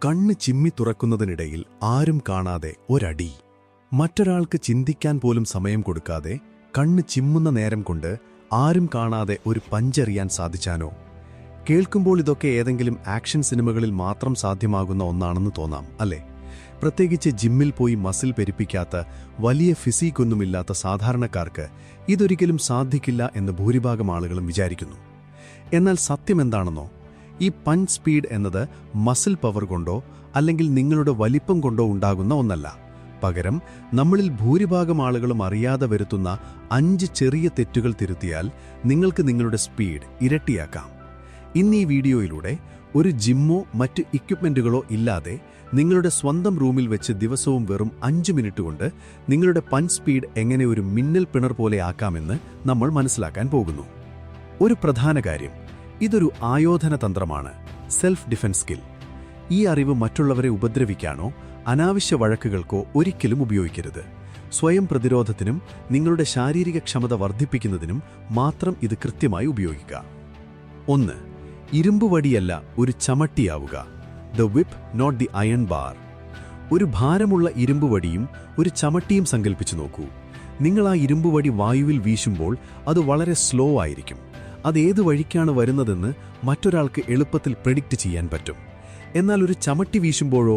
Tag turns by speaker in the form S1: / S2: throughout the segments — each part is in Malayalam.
S1: കണ്ണ് ചിമ്മി തുറക്കുന്നതിനിടയിൽ ആരും കാണാതെ ഒരടി. മറ്റൊരാൾക്ക് ചിന്തിക്കാൻ പോലും സമയം കൊടുക്കാതെ കണ്ണ് ചിമ്മുന്ന നേരം കൊണ്ട് ആരും കാണാതെ ഒരു പഞ്ചെറിയാൻ സാധിച്ചാനോ? കേൾക്കുമ്പോൾ ഇതൊക്കെ ഏതെങ്കിലും ആക്ഷൻ സിനിമകളിൽ മാത്രം സാധ്യമാകുന്ന ഒന്നാണെന്ന് തോന്നാം, അല്ലേ? പ്രത്യേകിച്ച് ജിമ്മിൽ പോയി മസിൽ പെരുപ്പിക്കാത്ത, വലിയ ഫിസിക്കൊന്നുമില്ലാത്ത സാധാരണക്കാർക്ക് ഇതൊരിക്കലും സാധിക്കില്ല എന്ന് ഭൂരിഭാഗം ആളുകളും വിചാരിക്കുന്നു. എന്നാൽ സത്യമെന്താണെന്നോ? ഈ പഞ്ച് സ്പീഡ് എന്നത് മസിൽ പവർ കൊണ്ടോ അല്ലെങ്കിൽ നിങ്ങളുടെ വലിപ്പം കൊണ്ടോ ഉണ്ടാകുന്ന ഒന്നല്ല. പകരം നമ്മളിൽ ഭൂരിഭാഗം ആളുകളും അറിയാതെ വരുത്തുന്ന 5 ചെറിയ തെറ്റുകൾ തിരുത്തിയാൽ നിങ്ങൾക്ക് നിങ്ങളുടെ സ്പീഡ് ഇരട്ടിയാക്കാം. ഇന്ന് ഈ വീഡിയോയിലൂടെ ഒരു ജിമ്മോ മറ്റ് ഇക്വിപ്മെന്റുകളോ ഇല്ലാതെ നിങ്ങളുടെ സ്വന്തം റൂമിൽ വെച്ച് ദിവസവും വെറും 5 മിനിറ്റ് കൊണ്ട് നിങ്ങളുടെ പഞ്ച് സ്പീഡ് എങ്ങനെ ഒരു മിന്നൽ പിണർ പോലെ ആക്കാമെന്ന് നമ്മൾ മനസ്സിലാക്കാൻ പോകുന്നു. ഒരു പ്രധാന കാര്യം, ഇതൊരു ആയോധന തന്ത്രമാണ്, സെൽഫ് ഡിഫൻസ് സ്കിൽ. ഈ അറിവ് മറ്റുള്ളവരെ ഉപദ്രവിക്കാനോ അനാവശ്യ വഴക്കുകൾക്കോ ഒരിക്കലും ഉപയോഗിക്കരുത്. സ്വയം പ്രതിരോധത്തിനും നിങ്ങളുടെ ശാരീരിക ക്ഷമത വർദ്ധിപ്പിക്കുന്നതിനും മാത്രം ഇത് കൃത്യമായി ഉപയോഗിക്കുക. 1. ഇരുമ്പുവടിയല്ല, ഒരു ചമട്ടിയാവുക. The whip, not the iron bar. ഒരു ഭാരമുള്ള ഇരുമ്പുവടിയും ഒരു ചമട്ടിയും സങ്കൽപ്പിച്ചു നോക്കൂ. നിങ്ങൾ ആ ഇരുമ്പുവടി വായുവിൽ വീശുമ്പോൾ അത് വളരെ സ്ലോ ആയിരിക്കും. അതേത് വഴിക്കാണ് വരുന്നതെന്ന് മറ്റൊരാൾക്ക് എളുപ്പത്തിൽ പ്രെഡിക്റ്റ് ചെയ്യാൻ പറ്റും. എന്നാൽ ഒരു ചമട്ടി വീശുമ്പോഴോ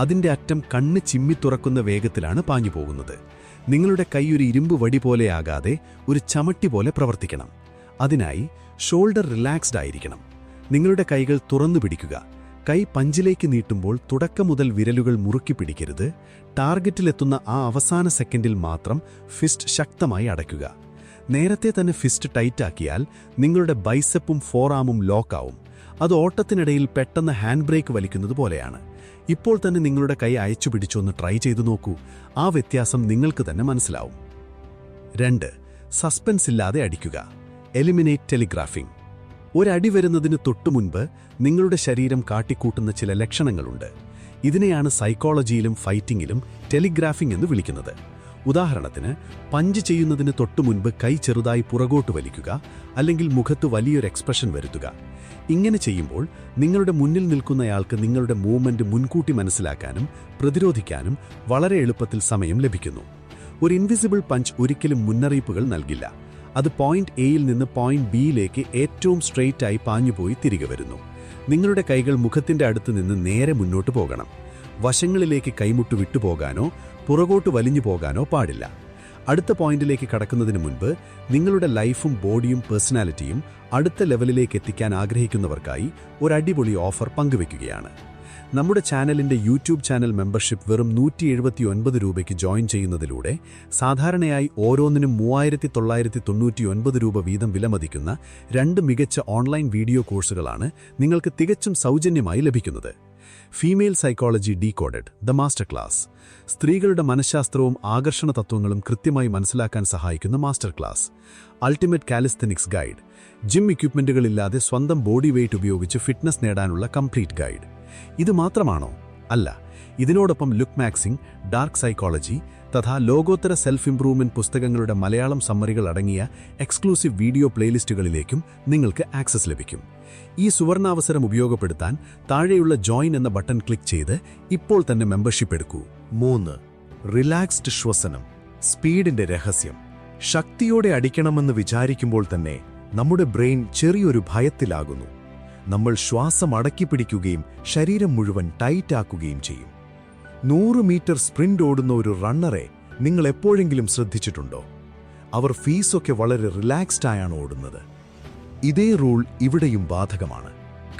S1: അതിൻ്റെ അറ്റം കണ്ണ് ചിമ്മി തുറക്കുന്ന വേഗത്തിലാണ് പാഞ്ഞു പോകുന്നത്. നിങ്ങളുടെ കൈ ഒരു ഇരുമ്പ് വടി പോലെയാകാതെ ഒരു ചമട്ടി പോലെ പ്രവർത്തിക്കണം. അതിനായി ഷോൾഡർ റിലാക്സ്ഡ് ആയിരിക്കണം. നിങ്ങളുടെ കൈകൾ തുറന്നു പിടിക്കുക. കൈ പഞ്ചിലേക്ക് നീട്ടുമ്പോൾ തുടക്കം മുതൽ വിരലുകൾ മുറുക്കി പിടിക്കരുത്. ടാർഗറ്റിലെത്തുന്ന ആ അവസാന സെക്കൻഡിൽ മാത്രം ഫിസ്റ്റ് ശക്തമായി അടയ്ക്കുക. നേരത്തെ തന്നെ ഫിസ്റ്റ് ടൈറ്റാക്കിയാൽ നിങ്ങളുടെ ബൈസെപ്പും ഫോറാമും ലോക്കാവും. അത് ഓട്ടത്തിനിടയിൽ പെട്ടെന്ന് ഹാൻഡ് ബ്രേക്ക് വലിക്കുന്നത് പോലെയാണ്. ഇപ്പോൾ തന്നെ നിങ്ങളുടെ കൈ അയച്ചു പിടിച്ചൊന്ന് ട്രൈ ചെയ്തു നോക്കൂ. ആ വ്യത്യാസം നിങ്ങൾക്ക് തന്നെ മനസ്സിലാവും. 2. സസ്പെൻസ് ഇല്ലാതെ അടിക്കുക. എലിമിനേറ്റ് ടെലിഗ്രാഫിംഗ്. ഒരടി വരുന്നതിന് തൊട്ടുമുൻപ് നിങ്ങളുടെ ശരീരം കാട്ടിക്കൂട്ടുന്ന ചില ലക്ഷണങ്ങളുണ്ട്. ഇതിനെയാണ് സൈക്കോളജിയിലും ഫൈറ്റിംഗിലും ടെലിഗ്രാഫിംഗ് എന്ന് വിളിക്കുന്നത്. ഉദാഹരണത്തിന്, പഞ്ച് ചെയ്യുന്നതിന് തൊട്ടുമുൻപ് കൈ ചെറുതായി പുറകോട്ട് വലിക്കുക, അല്ലെങ്കിൽ മുഖത്ത് വലിയൊരു എക്സ്പ്രഷൻ വരുത്തുക. ഇങ്ങനെ ചെയ്യുമ്പോൾ നിങ്ങളുടെ മുന്നിൽ നിൽക്കുന്നയാൾക്ക് നിങ്ങളുടെ മൂവ്മെന്റ് മുൻകൂട്ടി മനസ്സിലാക്കാനും പ്രതിരോധിക്കാനും വളരെ എളുപ്പത്തിൽ സമയം ലഭിക്കുന്നു. ഒരു ഇൻവിസിബിൾ പഞ്ച് ഒരിക്കലും മുന്നറിയിപ്പുകൾ നൽകില്ല. അത് പോയിന്റ് എയിൽ നിന്ന് പോയിന്റ് ബിയിലേക്ക് ഏറ്റവും സ്ട്രെയിറ്റ് ആയി പാഞ്ഞുപോയി തിരികെ വരുന്നു. നിങ്ങളുടെ കൈകൾ മുഖത്തിന്റെ അടുത്ത് നിന്ന് നേരെ മുന്നോട്ട് പോകണം. വശങ്ങളിലേക്ക് കൈമുട്ട് വിട്ടുപോകാനോ പുറകോട്ട് വലിഞ്ഞു പോകാനോ പാടില്ല. അടുത്ത പോയിന്റിലേക്ക് കടക്കുന്നതിന് മുൻപ് നിങ്ങളുടെ ലൈഫും ബോഡിയും പേഴ്സണാലിറ്റിയും അടുത്ത ലെവലിലേക്ക് എത്തിക്കാൻ ആഗ്രഹിക്കുന്നവർക്കായി ഒരു അടിപൊളി ഓഫർ പങ്കുവെക്കുകയാണ്. നമ്മുടെ ചാനലിന്റെ യൂട്യൂബ് ചാനൽ മെമ്പർഷിപ്പ് വെറും 179 രൂപയ്ക്ക് ജോയിൻ ചെയ്യുന്നതിലൂടെ സാധാരണയായി ഓരോന്നിനും 3999 രൂപ വീതം വിലമതിക്കുന്ന 2 മികച്ച ഓൺലൈൻ വീഡിയോ കോഴ്സുകളാണ് നിങ്ങൾക്ക് തികച്ചും സൗജന്യമായി ലഭിക്കുന്നത്. Female psychology decoded, the master class. സ്ത്രീകളുടെ മനഃശാസ്ത്രവും ആകർഷണ തത്വങ്ങളും കൃത്യമായി മനസ്സിലാക്കാൻ സഹായിക്കുന്ന master class. Ultimate calisthenics guide. Gym ഇക്വിപ്മെന്റുകളില്ലാതെ സ്വന്തം ബോഡി വെയ്റ്റ് ഉപയോഗിച്ച് ഫിറ്റ്നസ് നേടാനുള്ള കംപ്ലീറ്റ് ഗൈഡ്. ഇത് മാത്രമാണോ? അല്ല. ഇതിനോടൊപ്പം ലുക്ക് മാക്സിംഗ്, ഡാർക്ക് സൈക്കോളജി തഥാ ലോകോത്തര സെൽഫ് ഇംപ്രൂവ്മെന്റ് പുസ്തകങ്ങളുടെ മലയാളം സമ്മറികൾ അടങ്ങിയ എക്സ്ക്ലൂസീവ് വീഡിയോ പ്ലേലിസ്റ്റുകളിലേക്കും നിങ്ങൾക്ക് ആക്സസ് ലഭിക്കും. ഈ സുവർണാവസരം ഉപയോഗപ്പെടുത്താൻ താഴെയുള്ള ജോയിൻ എന്ന ബട്ടൺ ക്ലിക്ക് ചെയ്ത് ഇപ്പോൾ തന്നെ മെമ്പർഷിപ്പ് എടുക്കൂ. 3. റിലാക്സ്ഡ് ശ്വസനം. സ്പീഡിന്റെ രഹസ്യം. ശക്തിയോടെ അടിക്കണമെന്ന് വിചാരിക്കുമ്പോൾ തന്നെ നമ്മുടെ ബ്രെയിൻ ചെറിയൊരു ഭയത്തിലാകുന്നു. നമ്മൾ ശ്വാസം അടക്കിപ്പിടിക്കുകയും ശരീരം മുഴുവൻ ടൈറ്റാക്കുകയും ചെയ്യും. 100 മീറ്റർ സ്പ്രിന്റ് ഓടുന്ന ഒരു റണ്ണറെ നിങ്ങൾ എപ്പോഴെങ്കിലും ശ്രദ്ധിച്ചിട്ടുണ്ടോ? അവർ ഫീസൊക്കെ വളരെ റിലാക്സ്ഡ് ആയാണ് ഓടുന്നത്. ഇതേ റൂൾ ഇവിടെയും ബാധകമാണ്.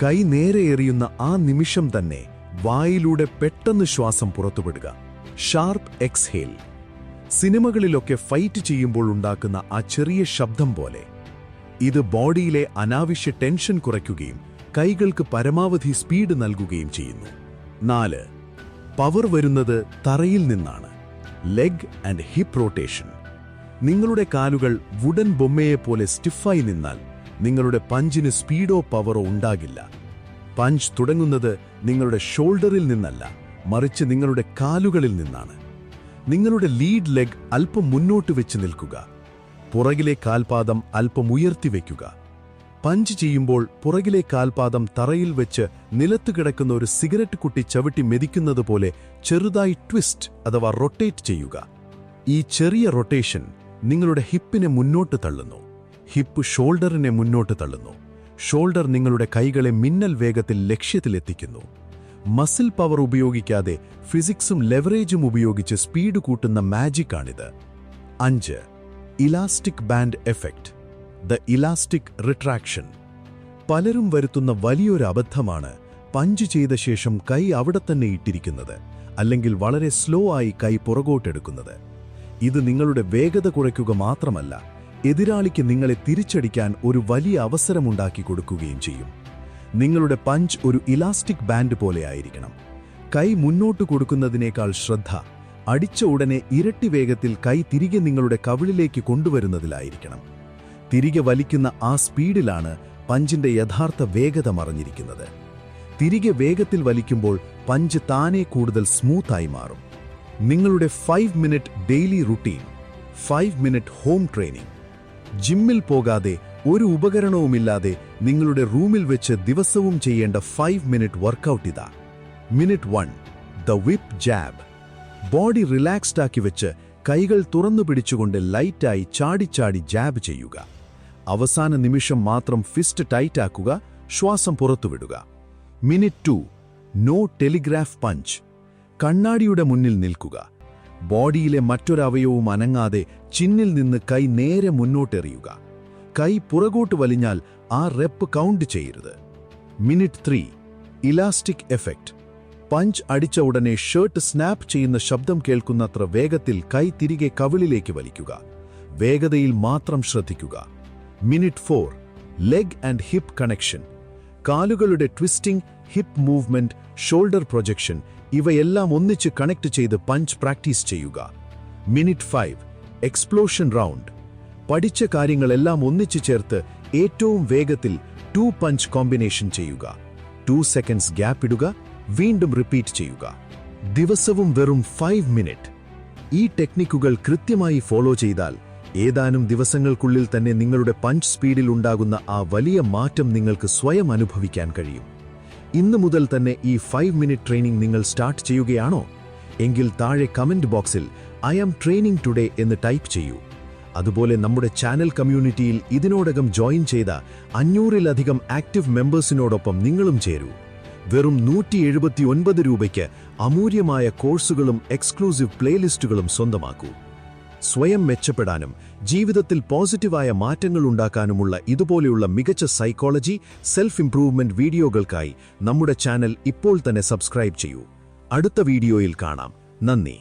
S1: കൈ നേരെ എറിയുന്ന ആ നിമിഷം തന്നെ വായിലൂടെ പെട്ടെന്ന് ശ്വാസം പുറത്തുവിടുക. Sharp exhale. സിനിമകളിലൊക്കെ ഫൈറ്റ് ചെയ്യുമ്പോൾ ഉണ്ടാക്കുന്ന ആ ചെറിയ ശബ്ദം പോലെ. ഇത് ബോഡിയിലെ അനാവശ്യ ടെൻഷൻ കുറയ്ക്കുകയും കൈകൾക്ക് പരമാവധി സ്പീഡ് നൽകുകയും ചെയ്യുന്നു. 4. പവർ വരുന്നത് തറയിൽ നിന്നാണ്. Leg and hip rotation. നിങ്ങളുടെ കാലുകൾ വുഡൻ ബൊമ്മയെപ്പോലെ സ്റ്റിഫായി നിന്നാൽ നിങ്ങളുടെ പഞ്ചിന് സ്പീഡോ പവറോ ഉണ്ടാകില്ല. പഞ്ച് തുടങ്ങുന്നത് നിങ്ങളുടെ ഷോൾഡറിൽ നിന്നല്ല, മറിച്ച് നിങ്ങളുടെ കാലുകളിൽ നിന്നാണ്. നിങ്ങളുടെ ലീഡ് ലെഗ് അല്പം മുന്നോട്ട് വെച്ച് നിൽക്കുക. പുറകിലെ കാൽപാദം അല്പം ഉയർത്തിവെക്കുക. പഞ്ച് ചെയ്യുമ്പോൾ പുറകിലെ കാൽപാദം തറയിൽ വെച്ച് നിലത്ത് കിടക്കുന്ന ഒരു സിഗരറ്റ് കുട്ടി ചവിട്ടി മെതിക്കുന്നത് പോലെ ചെറുതായി ട്വിസ്റ്റ് അഥവാ റൊട്ടേറ്റ് ചെയ്യുക. ഈ ചെറിയ റൊട്ടേഷൻ നിങ്ങളുടെ ഹിപ്പിനെ മുന്നോട്ട് തള്ളുന്നു. ഹിപ്പ് ഷോൾഡറിനെ മുന്നോട്ട് തള്ളുന്നു. ഷോൾഡർ നിങ്ങളുടെ കൈകളെ മിന്നൽ വേഗത്തിൽ ലക്ഷ്യത്തിലെത്തിക്കുന്നു. മസിൽ പവർ ഉപയോഗിക്കാതെ ഫിസിക്സും ലെവറേജും ഉപയോഗിച്ച് സ്പീഡ് കൂട്ടുന്ന മാജിക്കാണിത്. 5. Elastic band effect, the elastic retraction. പലരും വരുത്തുന്ന വലിയൊരു അബദ്ധമാണ് പഞ്ച് ചെയ്ത ശേഷം കൈ അവിടെ തന്നെ ഇട്ടിരിക്കുന്നത്, അല്ലെങ്കിൽ വളരെ സ്ലോ ആയി കൈ പുറകോട്ടെടുക്കുന്നത്. ഇത് നിങ്ങളുടെ വേഗത കുറയ്ക്കുക മാത്രമല്ല, എതിരാളിക്ക് നിങ്ങളെ തിരിച്ചടിക്കാൻ ഒരു വലിയ അവസരമുണ്ടാക്കി കൊടുക്കുകയും ചെയ്യും. നിങ്ങളുടെ പഞ്ച് ഒരു ഇലാസ്റ്റിക് ബാൻഡ് പോലെയായിരിക്കണം. കൈ മുന്നോട്ട് കൊടുക്കുന്നതിനേക്കാൾ ശ്രദ്ധ അടിച്ച ഉടനെ ഇരട്ടി വേഗത്തിൽ കൈ തിരികെ നിങ്ങളുടെ കവിളിലേക്ക് കൊണ്ടുവരുന്നതിലായിരിക്കണം. തിരികെ വലിക്കുന്ന ആ സ്പീഡിലാണ് പഞ്ചിന്റെ യഥാർത്ഥ വേഗത മറഞ്ഞിരിക്കുന്നത്. തിരികെ വേഗത്തിൽ വലിക്കുമ്പോൾ പഞ്ച് താനെ കൂടുതൽ സ്മൂത്തായി മാറും. നിങ്ങളുടെ 5 minute daily routine, 5 minute home training. ജിമ്മിൽ പോകാതെ ഒരു ഉപകരണവുമില്ലാതെ നിങ്ങളുടെ റൂമിൽ വെച്ച് ദിവസവും ചെയ്യേണ്ട 5 മിനിറ്റ് വർക്കൗട്ട് ഇതാ. Minute 1, the whip jab. Body relaxed ആക്കി വെച്ച് കൈകൾ തുറന്നു പിടിച്ചുകൊണ്ട് ലൈറ്റായി ചാടിച്ചാടി ജാബ് ചെയ്യുക. അവസാന നിമിഷം മാത്രം ഫിസ്റ്റ് ടൈറ്റ് ആക്കുക, ശ്വാസം പുറത്തുവിടുക. Minute 2, no telegraph punch. കണ്ണാടിയുടെ മുന്നിൽ നിൽക്കുക. ബോഡിയിലെ മറ്റൊരവയവും അനങ്ങാതെ ചിന്നിൽ നിന്ന് കൈ നേരെ മുന്നോട്ടെറിയുക. കൈ പുറകോട്ട് വലിഞ്ഞാൽ ആ റെപ്പ് കൗണ്ട് ചെയ്യരുത്. Minute 3, elastic effect. പഞ്ച് അടിച്ച ഉടനെ ഷർട്ട് സ്നാപ്പ് ചെയ്യുന്ന ശബ്ദം കേൾക്കുന്നത്ര വേഗത്തിൽ കൈ തിരികെ കവിളിലേക്ക് വലിക്കുക. വേഗതയിൽ മാത്രം ശ്രദ്ധിക്കുക. Minute 4, leg and hip connection. കാലുകളുടെ twisting, hip movement, shoulder projection ഇവയെല്ലാം ഒന്നിച്ച് കണക്ട് ചെയ്ത് പഞ്ച് പ്രാക്ടീസ് ചെയ്യുക. Minute 5, explosion round. പഠിച്ച കാര്യങ്ങളെല്ലാം ഒന്നിച്ചു ചേർത്ത് ഏറ്റവും വേഗത്തിൽ 2 പഞ്ച് കോമ്പിനേഷൻ ചെയ്യുക. 2 സെക്കൻഡ്സ് ഗ്യാപ്പ് ഇടുക, വീണ്ടും റിപ്പീറ്റ് ചെയ്യുക. ദിവസവും വെറും 5 മിനിറ്റ്. ഈ ടെക്നിക്കുകൾ കൃത്യമായി ഫോളോ ചെയ്താൽ ഏതാനും ദിവസങ്ങൾക്കുള്ളിൽ തന്നെ നിങ്ങളുടെ പഞ്ച് സ്പീഡിൽ ഉണ്ടാകുന്ന ആ വലിയ മാറ്റം നിങ്ങൾക്ക് സ്വയം അനുഭവിക്കാൻ കഴിയും. ഇന്നു മുതൽ തന്നെ ഈ 5 മിനിറ്റ് ട്രെയിനിങ് നിങ്ങൾ സ്റ്റാർട്ട് ചെയ്യുകയാണോ? എങ്കിൽ താഴെ കമന്റ് ബോക്സിൽ ഐ ആം ട്രെയിനിങ് ടുഡേ എന്ന് ടൈപ്പ് ചെയ്യൂ. അതുപോലെ നമ്മുടെ ചാനൽ കമ്മ്യൂണിറ്റിയിൽ ഇതിനോടകം ജോയിൻ ചെയ്ത 500-ലധികം ആക്റ്റീവ് മെമ്പേഴ്സിനോടൊപ്പം നിങ്ങളും ചേരൂ. വെറും 179 രൂപയ്ക്ക് അമൂല്യമായ കോഴ്സുകളും എക്സ്ക്ലൂസീവ് പ്ലേലിസ്റ്റുകളും സ്വന്തമാക്കൂ. സ്വയം മെച്ചപ്പെടാനും ജീവിതത്തിൽ പോസിറ്റീവായ മാറ്റങ്ങൾ ഉണ്ടാക്കാനുമുള്ള ഇതുപോലെയുള്ള മികച്ച സൈക്കോളജി, സെൽഫ് ഇംപ്രൂവ്മെന്റ് വീഡിയോകൾക്കായി നമ്മുടെ ചാനൽ ഇപ്പോൾ തന്നെ സബ്സ്ക്രൈബ് ചെയ്യൂ. അടുത്ത വീഡിയോയിൽ കാണാം. നന്ദി.